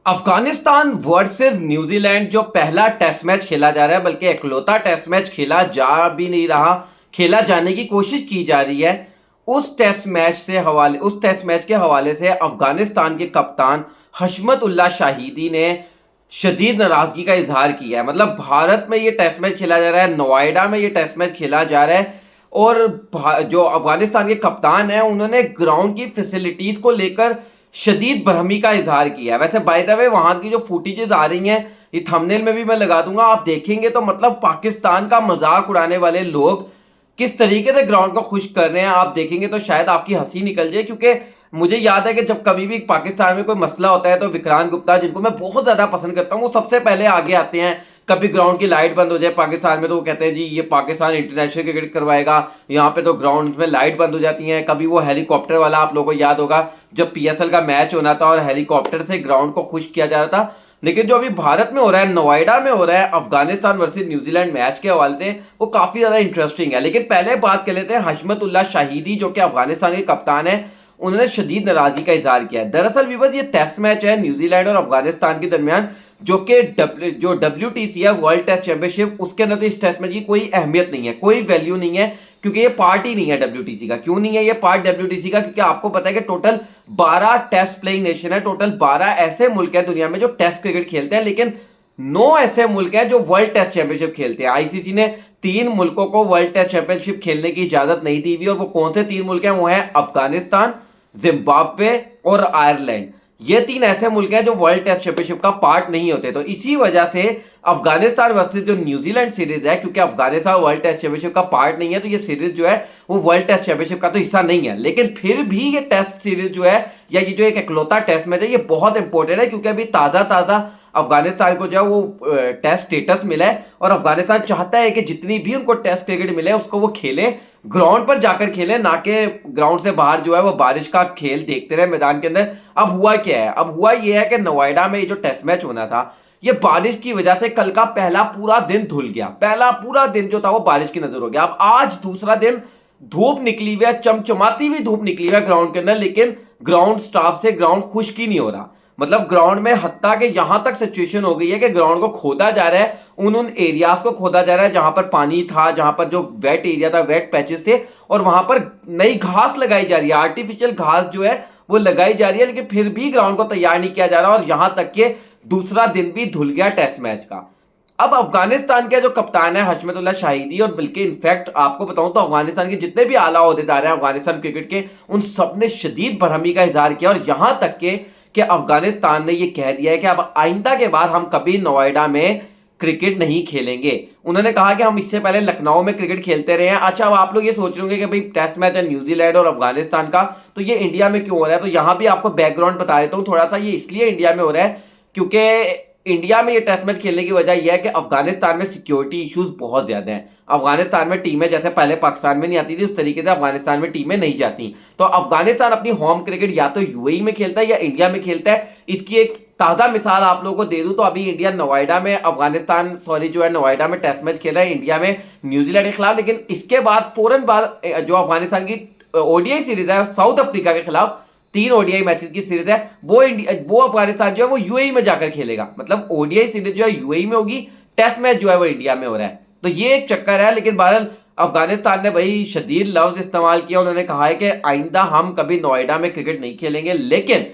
Afghanistan versus New Zealand जो पहला test match खेला जा रहा है, बल्कि इकलौता टेस्ट मैच खेला जा भी नहीं रहा, खेला जाने की कोशिश की जा रही है। उस टेस्ट मैच के हवाले से अफगानिस्तान के कप्तान हशमत उल्लाह शाहिदी ने शदीद नाराजगी का इजहार किया है। मतलब भारत में ये टेस्ट मैच खेला जा रहा है, नोएडा में ये टेस्ट मैच खेला जा रहा है, और जो अफगानिस्तान के कप्तान हैं उन्होंने ग्राउंड की फैसिलिटीज को लेकर शदीद बरहमी का इजहार किया है। वैसे बाय द वे वहां की जो फुटेजेस आ रही हैं, ये थंबनेल में भी मैं लगा दूंगा, आप देखेंगे तो मतलब पाकिस्तान का मजाक उड़ाने वाले लोग किस तरीके से ग्राउंड को खुश कर रहे हैं, आप देखेंगे तो शायद आपकी हंसी निकल जाए। क्योंकि मुझे याद है कि जब कभी भी पाकिस्तान में कोई मसला होता है तो विक्रांत गुप्ता, जिनको मैं बहुत ज्यादा पसंद करता हूँ, वो सबसे पहले आगे आते हैं। कभी ग्राउंड की लाइट बंद हो जाए पाकिस्तान में तो वो कहते हैं जी ये पाकिस्तान इंटरनेशनल क्रिकेट करवाएगा, यहाँ पे तो ग्राउंड में लाइट बंद हो जाती है। कभी वो हेलीकॉप्टर वाला, आप लोगों को याद होगा जब पीएसएल का मैच होना था और हेलीकॉप्टर से ग्राउंड को खुश किया जा रहा था। लेकिन जो अभी भारत में हो रहा है, नोएडा में हो रहा है, अफगानिस्तान वर्सेस न्यूजीलैंड मैच के हवाले से, वो काफी ज्यादा इंटरेस्टिंग है। लेकिन पहले बात कर लेते हैं हशमत उल्लाह शाहिदी, जो कि अफगानिस्तान के कप्तान है। उन्होंने शदीद नाराजगी का इजहार किया है। दरअसल विवाद ये टेस्ट मैच है न्यूजीलैंड और अफगानिस्तान के दरमियान, जो कि WTC है, वर्ल्ड टेस्ट चैंपियनशिप, उसके अंदर तो इस टेस्ट मैच की कोई अहमियत नहीं है, कोई वैल्यू नहीं है, क्योंकि ये पार्ट ही नहीं है WTC का। क्यों नहीं है ये पार्ट WTC का? क्योंकि आपको पता है कि टोटल 12 टेस्ट प्लेइंग नेशन है, टोटल 12 ऐसे मुल्क है दुनिया में जो टेस्ट क्रिकेट खेलते हैं, लेकिन 9 ऐसे मुल्क हैं जो वर्ल्ड टेस्ट चैंपियनशिप खेलते हैं। आईसीसी ने 3 मुल्कों को वर्ल्ड टेस्ट चैंपियनशिप खेलने की इजाजत नहीं दी हुई, और वो कौन से 3 मुल्क हैं? वो है अफगानिस्तान, जिम्बाब्वे और आयरलैंड। ये 3 ऐसे मुल्क हैं जो वर्ल्ड टेस्ट चैंपियनशिप का पार्ट नहीं होते। तो इसी वजह से अफगानिस्तान वर्सेस जो न्यूजीलैंड सीरीज है, क्योंकि अफगानिस्तान वर्ल्ड टेस्ट चैंपियनशिप का पार्ट नहीं है, तो ये सीरीज जो है वो वर्ल्ड टेस्ट चैंपियनशिप का तो हिस्सा नहीं है। लेकिन फिर भी ये टेस्ट सीरीज जो है, या ये जो एक इकलौता टेस्ट मैच है, ये बहुत इंपॉर्टेंट है, क्योंकि अभी ताजा अफगानिस्तान को जो है वो टेस्ट स्टेटस मिला है, और अफगानिस्तान चाहता है कि जितनी भी उनको टेस्ट क्रिकेट मिले उसको वो खेले, ग्राउंड पर जाकर खेले, ना कि ग्राउंड से बाहर जो है वो बारिश का खेल देखते रहे मैदान के अंदर। अब हुआ क्या है? अब हुआ ये है कि नोएडा में ये जो टेस्ट मैच होना था, ये बारिश की वजह से कल का पहला पूरा दिन धुल गया। पहला पूरा दिन जो था वो बारिश की नजर हो गया। अब आज दूसरा दिन धूप निकली हुई है, चमचमाती हुई धूप निकली हुई है ग्राउंड के अंदर, लेकिन ग्राउंड स्टाफ से ग्राउंड खुश्क ही नहीं हो रहा। मतलब ग्राउंड में हत्ता के यहां तक सिचुएशन हो गई है कि ग्राउंड को खोदा जा रहा है, उन एरियाज को खोदा जा रहा है जहां पर पानी था, जहां पर जो वेट एरिया था, वेट पैचेस थे, और वहां पर नई घास लगाई जा रही है, आर्टिफिशियल घास जो है वो लगाई जा रही है। लेकिन फिर भी ग्राउंड को तैयार नहीं किया जा रहा, और यहां तक कि दूसरा दिन भी धुल गया टेस्ट मैच का। अब अफगानिस्तान के जो कप्तान है हशमत उल्लाह शाहिदी, और बल्कि इनफैक्ट आपको बताऊं तो अफगानिस्तान के जितने भी आला ओहदेदार हैं अफगानिस्तान क्रिकेट के, उन सब ने शदीद बरहमी का इजहार किया, और यहां तक के कि अफगानिस्तान ने यह कह दिया है कि अब आइंदा के बाद हम कभी नोएडा में क्रिकेट नहीं खेलेंगे। उन्होंने कहा कि हम इससे पहले लखनऊ में क्रिकेट खेलते रहे हैं। अच्छा, अब आप लोग ये सोच रहे होंगे कि भाई टेस्ट मैच है न्यूजीलैंड और अफगानिस्तान का, तो ये इंडिया में क्यों हो रहा है? तो यहां भी आपको बैकग्राउंड बता देता हूं थोड़ा सा। ये इसलिए इंडिया में हो रहा है क्योंकि इंडिया में ये टेस्ट मैच खेलने की वजह यह है कि अफगानिस्तान में सिक्योरिटी इश्यूज बहुत ज्यादा हैं। अफगानिस्तान में टीमें जैसे पहले पाकिस्तान में नहीं आती थी, उस तरीके से अफगानिस्तान में टीमें नहीं जाती। तो अफगानिस्तान अपनी होम क्रिकेट या तो यूएई में खेलता है या इंडिया में खेलता है। इसकी एक ताजा मिसाल आप लोगों को दे दूं तो अभी इंडिया नोएडा में नोएडा में टेस्ट मैच खेला है, इंडिया में न्यूजीलैंड के खिलाफ। लेकिन इसके बाद फौरन बाद जो अफगानिस्तान की ओडीआई सीरीज है साउथ अफ्रीका के खिलाफ, 3 ओडीआई मैचेस की सीरीज है, वो अफगानिस्तान जो है वो यूएई में जाकर खेलेगा। मतलब ओडीआई सीरीज जो है यूएई में होगी, टेस्ट मैच जो है वो इंडिया में हो रहा है। तो ये एक चक्कर है। लेकिन बहरहाल अफगानिस्तान ने भाई शदीद लफ्ज इस्तेमाल किया। उन्होंने कहा है कि आइंदा हम कभी नोएडा में क्रिकेट नहीं खेलेंगे। लेकिन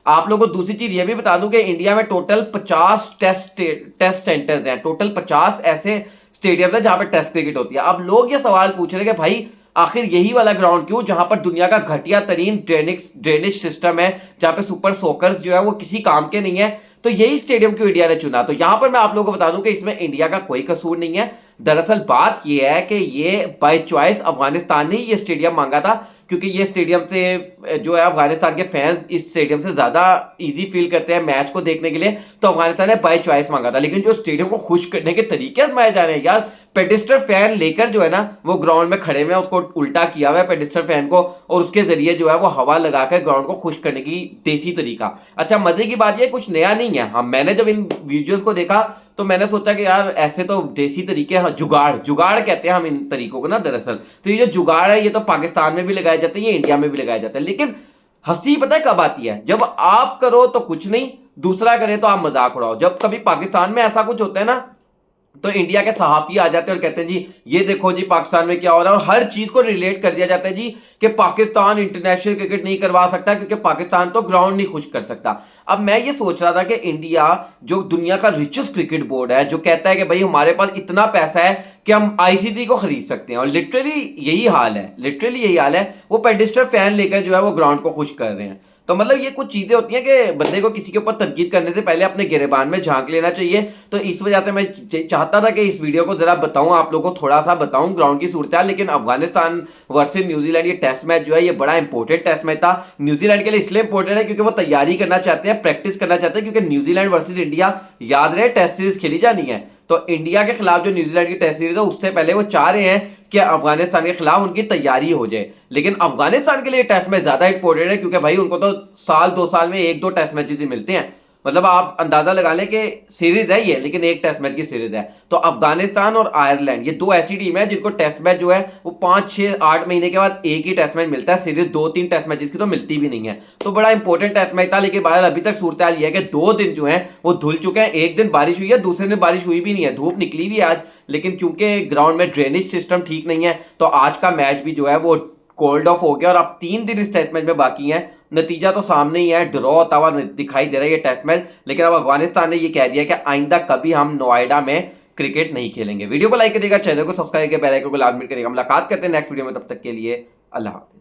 आप लोगों को दूसरी चीज ये भी बता दूं कि इंडिया में टोटल 50 टेस्ट सेंटर्स हैं, टोटल 50 ऐसे स्टेडियम है जहां पर टेस्ट क्रिकेट होती है। अब लोग ये सवाल पूछ रहे हैं कि भाई आखिर यही वाला ग्राउंड क्यों, जहां पर दुनिया का घटिया तरीन ड्रेनेज सिस्टम है, जहां पे सुपर सोकर्स जो है वो किसी काम के नहीं है, तो यही स्टेडियम क्यों इंडिया ने चुना? तो यहां पर मैं आप लोगों को बता दूं कि इसमें इंडिया का कोई कसूर नहीं है। दरअसल बात यह है कि ये बाय चॉइस अफगानिस्तान ने ये स्टेडियम मांगा था, क्योंकि ये स्टेडियम से जो है अफगानिस्तान के फैंस इस स्टेडियम से ज्यादा इजी फील करते हैं मैच को देखने के लिए, तो अफगानिस्तान ने बाय चॉइस मांगा था। लेकिन जो स्टेडियम को खुश करने के तरीके आजमाए जा रहे हैं यार, पेडिस्टर फैन लेकर जो है ना वो ग्राउंड में खड़े हुए हैं, उसको उल्टा किया हुआ है पेडिस्टर फैन को, और उसके जरिए जो है वो हवा लगाकर ग्राउंड को खुश करने की देसी तरीका। अच्छा, मजे की बात ये कुछ नया नहीं है। हम मैंने जब इन वीडियोस को देखा तो मैंने सोचा कि यार ऐसे तो देसी तरीके, हाँ, जुगाड़ कहते हैं हम इन तरीकों को ना दरअसल। तो ये जो जुगाड़ है ये तो पाकिस्तान में भी लगाया जाता है, ये इंडिया में भी लगाया जाता है। लेकिन हंसी पता है कब आती है? जब आप करो तो कुछ नहीं, दूसरा करे तो आप मजाक उड़ाओ। जब कभी पाकिस्तान में ऐसा कुछ होता है ना, तो इंडिया के सहाफी आ जाते हैं और कहते हैं जी ये देखो जी पाकिस्तान में क्या हो रहा है, और हर चीज को रिलेट कर दिया जाता है जी कि पाकिस्तान इंटरनेशनल क्रिकेट नहीं करवा सकता क्योंकि पाकिस्तान तो ग्राउंड नहीं खुश कर सकता। अब मैं ये सोच रहा था कि इंडिया जो दुनिया का रिचेस्ट क्रिकेट बोर्ड है, जो कहता है कि भाई हमारे पास इतना पैसा है कि हम आईसीसी को खरीद सकते हैं, और लिटरली यही हाल है, लिटरली यही हाल है। वो पेडिस्टर फैन लेकर जो है वो ग्राउंड को खुश कर रहे हैं। तो मतलब ये कुछ चीजें होती हैं कि बंदे को किसी के ऊपर तनकीद करने से पहले अपने गिरेबान में झांक लेना चाहिए। तो इस वजह से मैं चाहता था कि इस वीडियो को जरा बताऊं, आप लोगों को थोड़ा सा बताऊं ग्राउंड की सूरत। लेकिन अफगानिस्तान वर्सेस न्यूजीलैंड ये टेस्ट मैच जो है ये बड़ा इंपॉर्टेंट टेस्ट मैच था न्यूजीलैंड के लिए। इसलिए इंपॉर्टेंट है क्योंकि वो तैयारी करना चाहते हैं, प्रैक्टिस करना चाहते हैं, क्योंकि न्यूजीलैंड वर्सेज इंडिया याद रहे टेस्ट सीरीज खेली जानी है। तो इंडिया के खिलाफ जो न्यूजीलैंड की टेस्ट सीरीज है उससे पहले वो चाह रहे हैं कि अफगानिस्तान के खिलाफ उनकी तैयारी हो जाए। लेकिन अफगानिस्तान के लिए टेस्ट मैच ज्यादा इंपॉर्टेंट है क्योंकि भाई उनको तो साल 2 साल में 1-2 टेस्ट मैचेस ही मिलते हैं। मतलब आप अंदाजा लगा लें कि सीरीज है ये, लेकिन एक टेस्ट मैच की सीरीज है। तो अफगानिस्तान और आयरलैंड ये दो ऐसी टीम है जिनको टेस्ट मैच जो है वो 5-6-8 महीने के बाद एक ही टेस्ट मैच मिलता है। सीरीज 2-3 टेस्ट मैचेस की तो मिलती भी नहीं है। तो बड़ा इंपॉर्टेंट टेस्ट मैच था। लेकिन बहरहाल अभी तक सूरत हाल ये है कि 2 दिन जो है वो धुल चुके हैं। एक दिन बारिश हुई है, दूसरे दिन बारिश हुई भी नहीं है, धूप निकली भी आज, लेकिन क्योंकि ग्राउंड में ड्रेनेज सिस्टम ठीक नहीं है तो आज का मैच भी जो है वो कोल्ड ऑफ हो गया। और अब 3 दिन इस टेस्ट मैच में बाकी हैं। नतीजा तो सामने ही है, ड्रॉ होता हुआ दिखाई दे रहा है ये टेस्ट मैच। लेकिन अब अफगानिस्तान ने ये कह दिया कि आइंदा कभी हम नोएडा में क्रिकेट नहीं खेलेंगे। वीडियो को लाइक करिएगा, चैनल को सब्सक्राइब करके बेल आइकन को लाजमी करिएगा। मुलाकात करते हैं नेक्स्ट वीडियो में, तब तक के लिए अल्लाह हाफिज़।